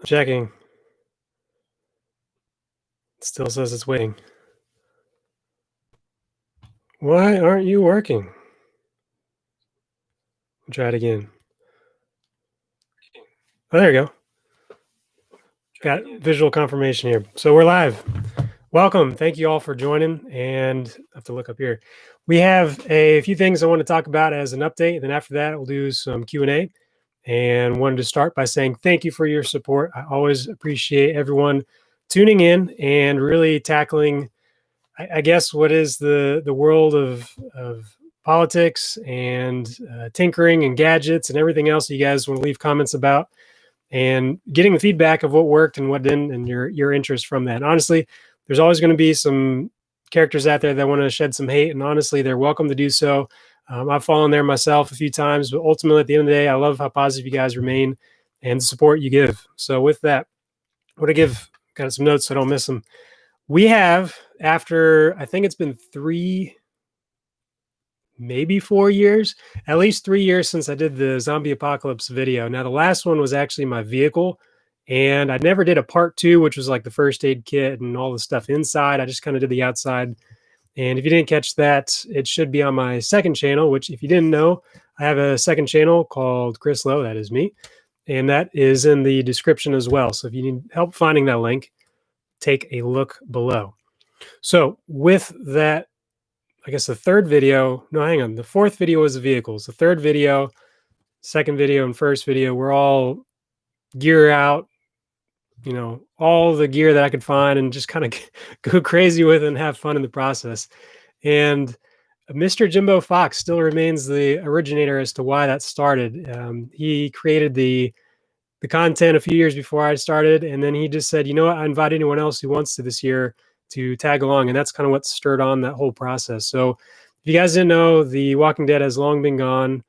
Checking. It still says it's waiting. Why aren't you working? Try it again. Oh, there you go. Got visual confirmation here. So we're live. Welcome. Thank you all for joining. And I have to look up here. We have a few things I want to talk about as an update. Then after that, we'll do some Q&A. And wanted to start by saying thank you for your support. I always appreciate everyone tuning in and really tackling, I guess, what is the world of politics and tinkering and gadgets and everything else you guys want to leave comments about, and getting the feedback of what worked and what didn't, and your interest from that. And honestly, there's always going to be some characters out there that want to shed some hate, and honestly, they're welcome to do so. I've fallen there myself a few times, but ultimately, at the end of the day, I love how positive you guys remain and the support you give. So with that, I want to give kind of some notes so I don't miss them. We have, after I think it's been 3, maybe 4 years, at least 3 years since I did the zombie apocalypse video. Now, the last one was actually my vehicle, and I never did a part 2, which was like the first aid kit and all the stuff inside. I just kind of did the outside. And if you didn't catch that, it should be on my second channel, which, if you didn't know, I have a second channel called Chris Lowe. That is me. And that is in the description as well. So if you need help finding that link, take a look below. So with that, I guess the third video, no, hang on. The fourth video was the vehicles. The third video, second video, and first video were all gear out, all the gear that I could find and just kind of go crazy with and have fun in the process. And Mr. Jimbo Fox still remains the originator as to why that started. He created the content a few years before I started, and then he just said, you know what, I invite anyone else who wants to this year to tag along, and that's kind of what stirred on that whole process. So if you guys didn't know, The Walking Dead has long been gone,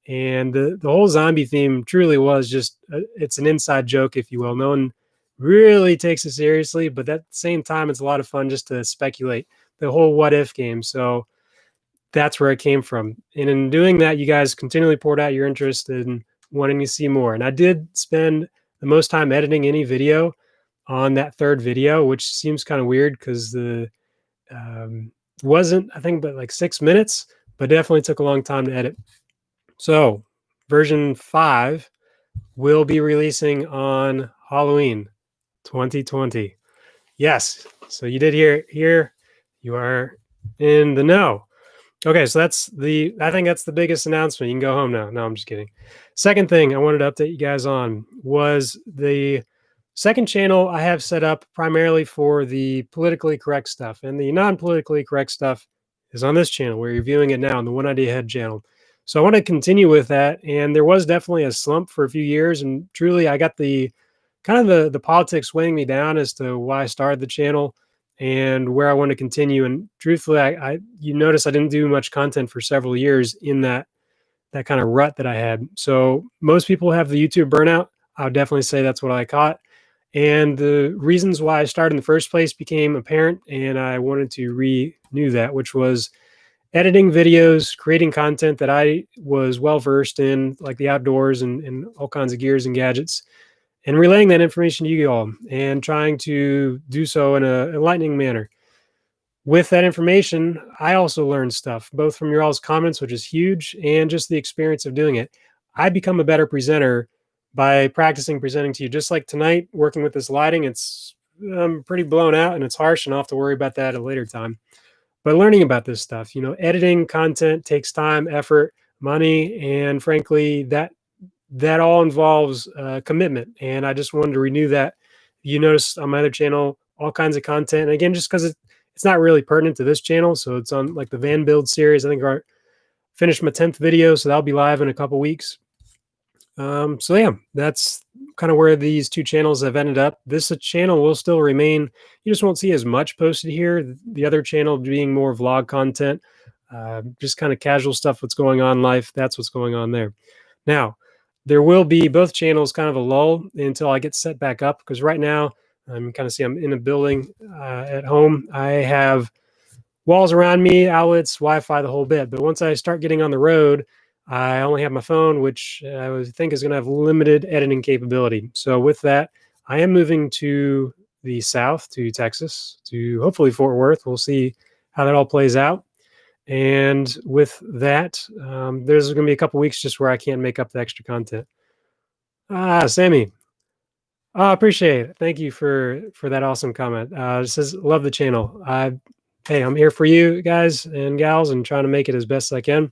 and the whole zombie theme truly was just, it's an inside joke, if you will. No one really takes it seriously, but at the same time, it's a lot of fun just to speculate the whole what if game. So that's where it came from. And in doing that, you guys continually poured out your interest in wanting to see more. And I did spend the most time editing any video on that third video, which seems kind of weird because the wasn't, I think, but like 6 minutes, but definitely took a long time to edit. So version 5 will be releasing on Halloween 2020. Yes. So you did hear, you are in the know. Okay, so I think that's the biggest announcement. You can go home now. No, I'm just kidding. Second thing I wanted to update you guys on was the second channel I have set up primarily for the politically correct stuff, and the non-politically correct stuff is on this channel where you're viewing it now, on the One Idea Ahead channel. So I want to continue with that, and there was definitely a slump for a few years, and truly I got the kind of the politics weighing me down as to why I started the channel and where I want to continue. And truthfully, you notice I didn't do much content for several years in that kind of rut that I had. So most people have the YouTube burnout. I would definitely say that's what I caught. And the reasons why I started in the first place became apparent, and I wanted to renew that, which was editing videos, creating content that I was well-versed in, like the outdoors and all kinds of gears and gadgets, and relaying that information to you all and trying to do so in an enlightening manner. With that information, I also learned stuff, both from your all's comments, which is huge, and just the experience of doing it. I become a better presenter by practicing presenting to you. Just like tonight, working with this lighting, I'm pretty blown out and it's harsh, and I'll have to worry about that at a later time. But learning about this stuff, editing content takes time, effort, money, and frankly, that all involves commitment. And I just wanted to renew that. You notice on my other channel, all kinds of content. And again, just because it's not really pertinent to this channel. So it's on like the van build series. I think I finished my 10th video, so that'll be live in a couple weeks. So yeah, that's kind of where these two channels have ended up. This channel will still remain. You just won't see as much posted here. The other channel being more vlog content, just kind of casual stuff, what's going on in life. That's what's going on there. Now, there will be both channels kind of a lull until I get set back up, because right now I'm in a building at home. I have walls around me, outlets, Wi-Fi, the whole bit. But once I start getting on the road, I only have my phone, which I think is going to have limited editing capability. So with that, I am moving to the South, to Texas, to hopefully Fort Worth. We'll see how that all plays out. And with that, there's going to be a couple weeks just where I can't make up the extra content. Sammy. I appreciate it. Thank you for that awesome comment. It says, love the channel. Hey, I'm here for you guys and gals and trying to make it as best I can.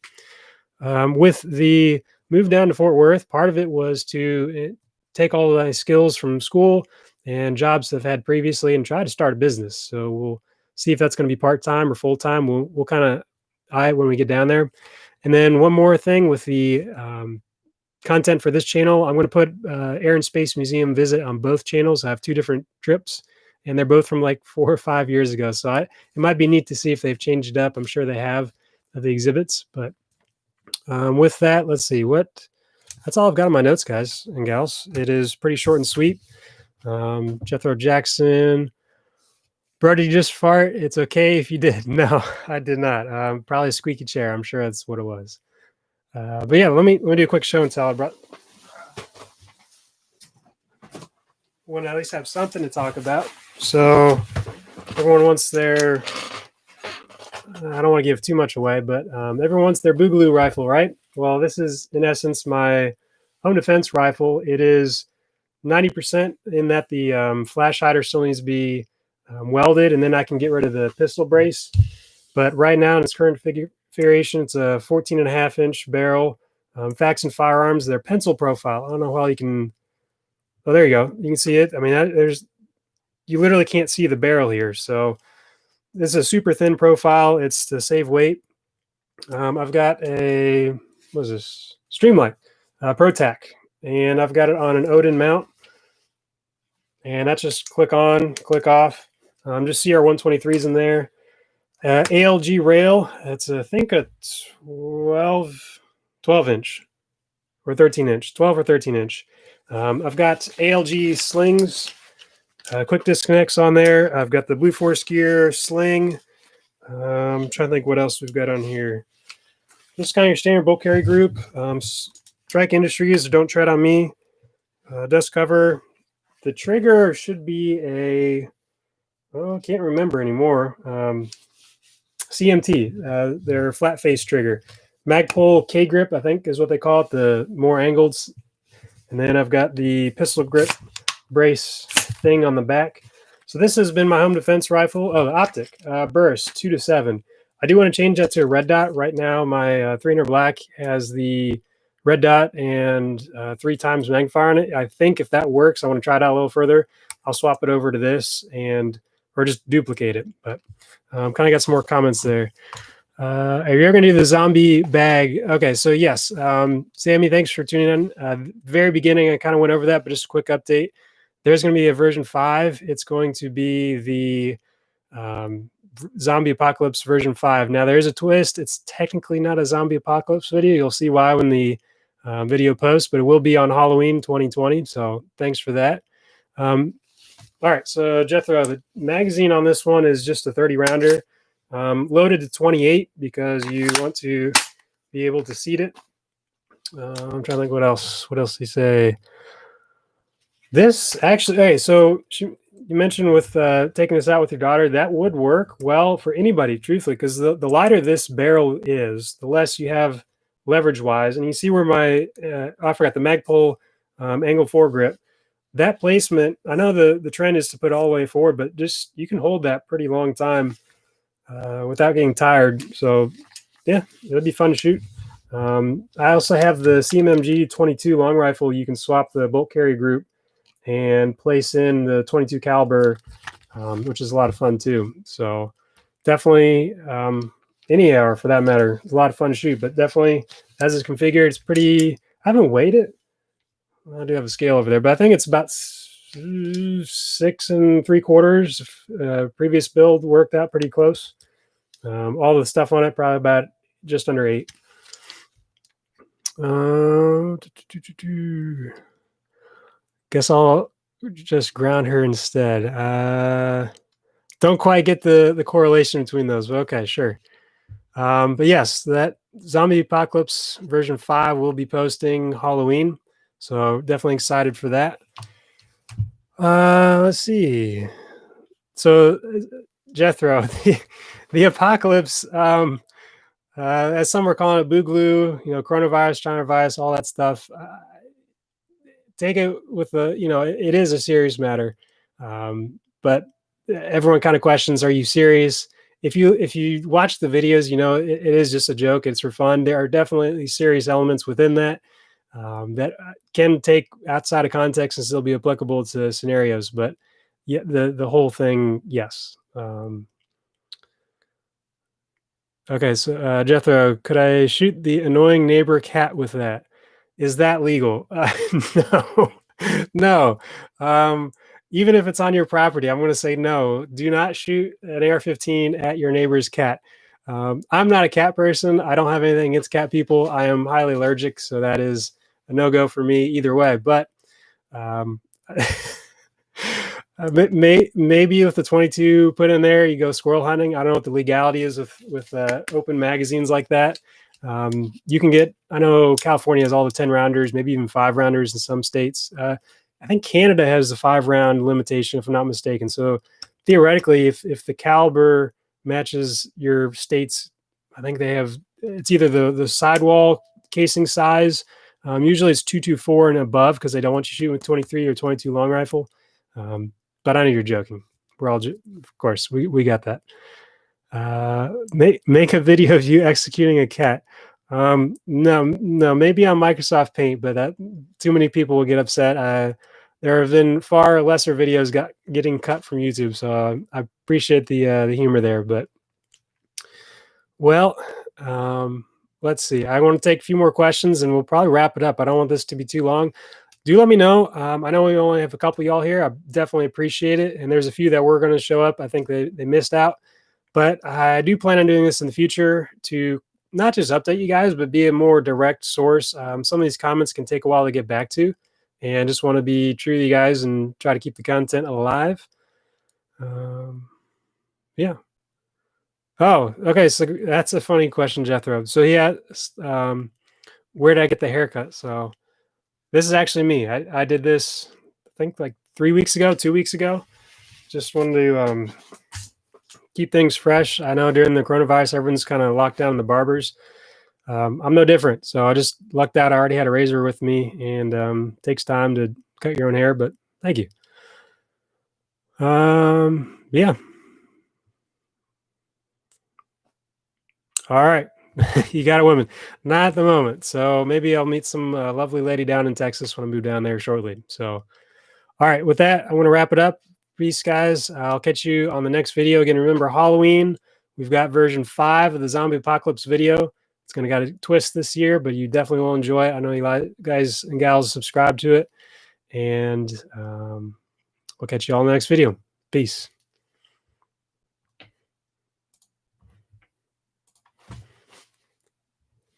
With the move down to Fort Worth, part of it was to take all of my skills from school and jobs that I've had previously and try to start a business. So we'll see if that's going to be part-time or full-time. We'll kind of eye it when we get down there. And then one more thing with the content for this channel, I'm going to put Air and Space Museum visit on both channels. I have two different trips, and they're both from like 4 or 5 years ago. So it might be neat to see if they've changed it up. I'm sure they have the exhibits, but with that, let's see that's all I've got on my notes, guys and gals. It is pretty short and sweet. Jethro Jackson, bro, did you just fart? It's okay if you did. No, I did not. Probably a squeaky chair. I'm sure that's what it was. But yeah, let me do a quick show and tell. I want to at least have something to talk about. So everyone wants their, I don't want to give too much away, but everyone wants their Boogaloo rifle, right? Well, this is in essence my home defense rifle. It is 90% in that the flash hider still needs to be welded, and then I can get rid of the pistol brace. But right now in its current configuration, it's a 14.5-inch barrel. Faxon Firearms, their pencil profile. I don't know how you can. Oh, there you go. You can see it. I mean, you literally can't see the barrel here. So this is a super thin profile. It's to save weight. I've got what is this? Streamlight ProTac, and I've got it on an Odin mount. And that's just click on, click off. Just CR123s in there. ALG rail. That's I think a 12-inch or 13-inch, 12 or 13-inch. I've got ALG slings, quick disconnects on there. I've got the Blue Force gear sling. I'm trying to think what else we've got on here. Just kind of your standard bolt carry group. Strike Industries, Don't Tread on Me. Dust cover. The trigger should be I can't remember anymore. CMT, their flat face trigger. Magpul K-grip, I think is what they call it, the more angled. And then I've got the pistol grip brace thing on the back. So this has been my home defense rifle. Oh, the optic, burst 2-7. I do want to change that to a red dot. Right now, my 300 black has the red dot and 3 times magnifier on it. I think if that works, I want to try it out a little further. I'll swap it over to this or just duplicate it. But kind of got some more comments there. Are you ever going to do the zombie bag? Okay, so yes. Sammy, thanks for tuning in. Very beginning, I kind of went over that, but just a quick update. There's going to be a version 5. It's going to be the Zombie Apocalypse version 5. Now, there's a twist. It's technically not a Zombie Apocalypse video. You'll see why when the video posts, but it will be on Halloween 2020. So thanks for that. All right, so Jethro, the magazine on this one is just a 30 rounder, loaded to 28 because you want to be able to seat it. I'm trying to think what else. What else do you say? This actually, hey, so you mentioned with taking this out with your daughter, that would work well for anybody, truthfully, because the lighter this barrel is, the less you have leverage-wise. And you see where my, I forgot the Magpul angle foregrip. That placement, I know the trend is to put all the way forward, but just you can hold that pretty long time without getting tired. So yeah, it'll be fun to shoot. I also have the CMMG 22 long rifle. You can swap the bolt carry group and place in the 22 caliber, which is a lot of fun too. So definitely any AR for that matter, it's a lot of fun to shoot, but definitely as it's configured, it's pretty, I haven't weighed it. I do have a scale over there, but I think it's about 6 3/4. Previous build worked out pretty close. All the stuff on it, probably about just under 8. Guess I'll just ground her instead. Don't quite get the correlation between those, but okay, sure. But yes, that Zombie Apocalypse version 5 will be posting Halloween. So definitely excited for that. Let's see. So, Jethro, the apocalypse, as some are calling it, boogaloo, coronavirus, China virus, all that stuff. Take it with it is a serious matter, but everyone kind of questions: are you serious? If you watch the videos, it is just a joke. It's for fun. There are definitely serious elements within that that can take outside of context and still be applicable to scenarios. But yeah, the whole thing, yes. Okay, so Jethro, could I shoot the annoying neighbor cat with that? Is that legal? No, no. Um, Even if it's on your property, I'm going to say no. Do not shoot an AR-15 at your neighbor's cat. I'm not a cat person. I don't have anything against cat people. I am highly allergic, so that is a no-go for me either way. But um, maybe with the 22 put in there, you go squirrel hunting. I don't know what the legality is with open magazines like that. You can get. I know California has all the 10 rounders, maybe even 5 rounders in some states. I think Canada has the 5-round limitation, if I'm not mistaken. So theoretically, if the caliber matches your state's, I think they have. It's either the sidewall casing size. Usually it's 224 and above because they don't want you shooting with 23 or 22 long rifle. But I know you're joking. We're all, of course, we got that. Make a video of you executing a cat. No, maybe on Microsoft Paint, but that too many people will get upset. There have been far lesser videos getting cut from YouTube, so I appreciate the humor there. But well, let's see. I want to take a few more questions, and we'll probably wrap it up. I don't want this to be too long. Do let me know. I know we only have a couple of y'all here. I definitely appreciate it. And there's a few that were going to show up. I think they missed out. But I do plan on doing this in the future to not just update you guys, but be a more direct source. Some of these comments can take a while to get back to. And just want to be true to you guys and try to keep the content alive. Yeah. Oh, okay. So that's a funny question, Jethro. So yeah, where did I get the haircut? So this is actually me. I did this, I think like 3 weeks ago, 2 weeks ago. Just wanted to keep things fresh. I know during the coronavirus, everyone's kind of locked down in the barbers. I'm no different. So I just lucked out. I already had a razor with me, and takes time to cut your own hair, but thank you. Yeah. All right. You got a woman. Not at the moment. So maybe I'll meet some lovely lady down in Texas when I move down there shortly. So, all right. With that, I'm going to wrap it up. Peace, guys. I'll catch you on the next video. Again, remember Halloween. We've got version 5 of the Zombie Apocalypse video. It's going to got a twist this year, but you definitely will enjoy it. I know you guys and gals subscribe to it. And we'll catch you all in the next video. Peace.